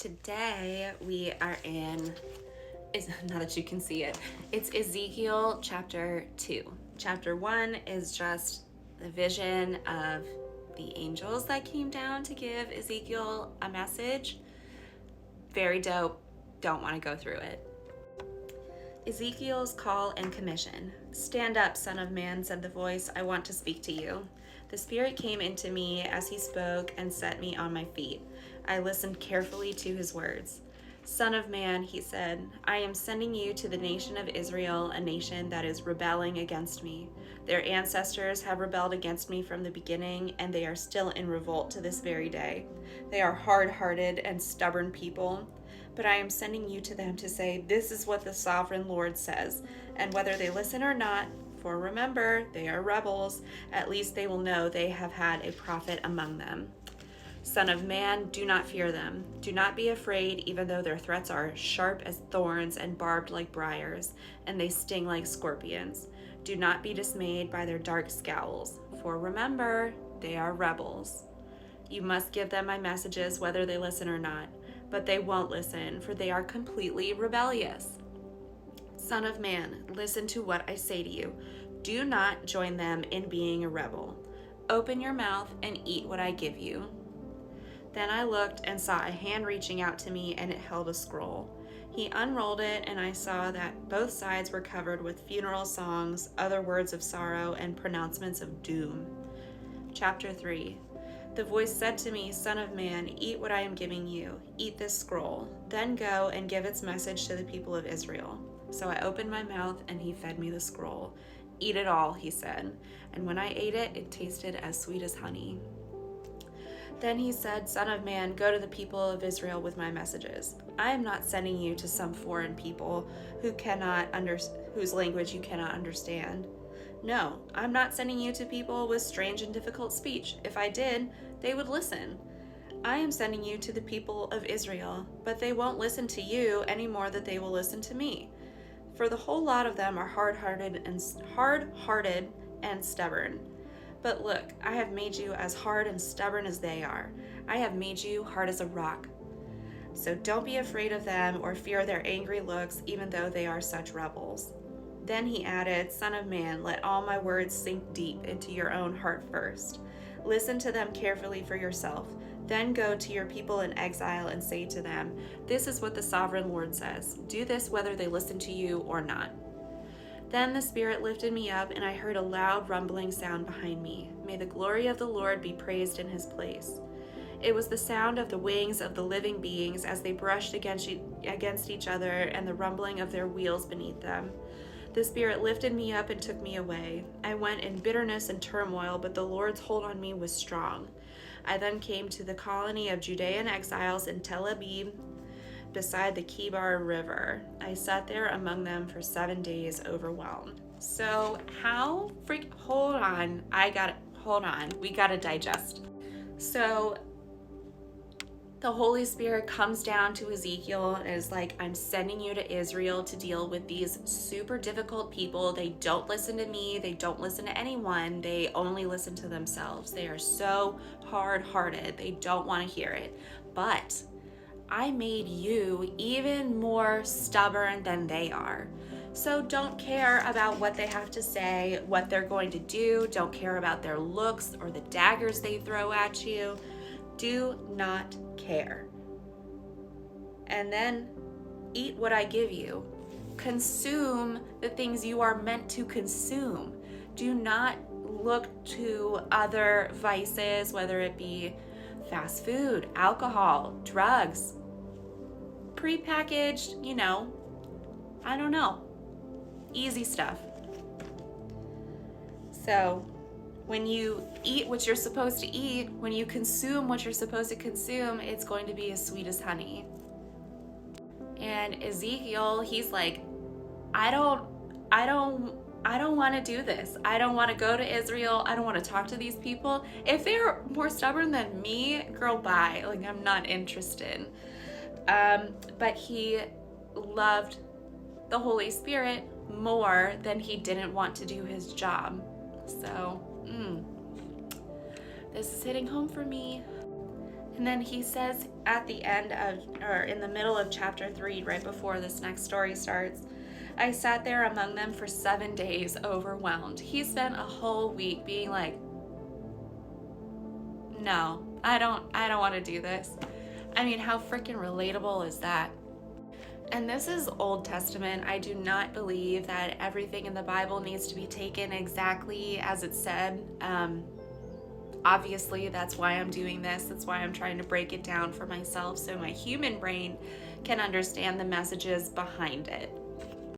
today we are in, now that you can see it, it's Ezekiel chapter 2. Chapter 1 is just the vision of the angels that came down to give Ezekiel a message. Very dope. Don't want to go through it. Ezekiel's call and commission. "Stand up, son of man," said the voice. "I want to speak to you." The Spirit came into me as he spoke and set me on my feet. I listened carefully to his words. "Son of man," he said, "I am sending you to the nation of Israel, a nation that is rebelling against me. Their ancestors have rebelled against me from the beginning, and they are still in revolt to this very day. They are hard-hearted and stubborn people. But I am sending you to them to say, 'This is what the sovereign Lord says,' and whether they listen or not, for remember, they are rebels, at least they will know they have had a prophet among them. Son of man, do not fear them. Do not be afraid, even though their threats are sharp as thorns and barbed like briars, and they sting like scorpions. Do not be dismayed by their dark scowls, for remember, they are rebels. You must give them my messages whether they listen or not. But they won't listen, for they are completely rebellious. Son of man, listen to what I say to you. Do not join them in being a rebel. Open your mouth and eat what I give you." Then I looked and saw a hand reaching out to me, and it held a scroll. He unrolled it, and I saw that both sides were covered with funeral songs, other words of sorrow, and pronouncements of doom. Chapter 3. The voice said to me, "Son of man, eat what I am giving you. Eat this scroll. Then go and give its message to the people of Israel." So I opened my mouth, and he fed me the scroll. "Eat it all," he said. And when I ate it, it tasted as sweet as honey. Then he said, "Son of man, go to the people of Israel with my messages. I am not sending you to some foreign people whose language you cannot understand. No, I'm not sending you to people with strange and difficult speech. If I did, they would listen. I am sending you to the people of Israel, but they won't listen to you any more than they will listen to me. For the whole lot of them are hard-hearted and stubborn. But look, I have made you as hard and stubborn as they are. I have made you hard as a rock. So don't be afraid of them or fear their angry looks, even though they are such rebels." Then he added, "Son of man, let all my words sink deep into your own heart first. Listen to them carefully for yourself. Then go to your people in exile and say to them, 'This is what the sovereign Lord says. Do this whether they listen to you or not.'" Then the Spirit lifted me up, and I heard a loud rumbling sound behind me. May the glory of the Lord be praised in his place. It was the sound of the wings of the living beings as they brushed against each other, and the rumbling of their wheels beneath them. The Spirit lifted me up and took me away. I went in bitterness and turmoil, but the Lord's hold on me was strong. I then came to the colony of Judean exiles in Tel Aviv, beside the Kibar River. I sat there among them for 7 days, overwhelmed. So hold on, we gotta digest. So the Holy Spirit comes down to Ezekiel and is like, "I'm sending you to Israel to deal with these super difficult people. They don't listen to me. They don't listen to anyone. They only listen to themselves. They are so hard-hearted. They don't want to hear it. But I made you even more stubborn than they are. So don't care about what they have to say, what they're going to do. Don't care about their looks or the daggers they throw at you. Do not care. And then eat what I give you. Consume the things you are meant to consume. Do not look to other vices, whether it be fast food, alcohol, drugs, prepackaged, easy stuff. So when you eat what you're supposed to eat, when you consume what you're supposed to consume, it's going to be as sweet as honey." And Ezekiel, he's like, I don't want to do this. I don't want to go to Israel. I don't want to talk to these people. If they're more stubborn than me, girl, bye. I'm not interested. But he loved the Holy Spirit more than he didn't want to do his job. So, this is hitting home for me. And then he says, at the end of, or in the middle of chapter 3, right before this next story starts, I sat there among them for 7 days, overwhelmed. He spent a whole week being like, no, I don't want to do this. I mean, how freaking relatable is that? And this is Old Testament. I do not believe that everything in the Bible needs to be taken exactly as it said. Obviously, that's why I'm doing this. That's why I'm trying to break it down for myself so my human brain can understand the messages behind it.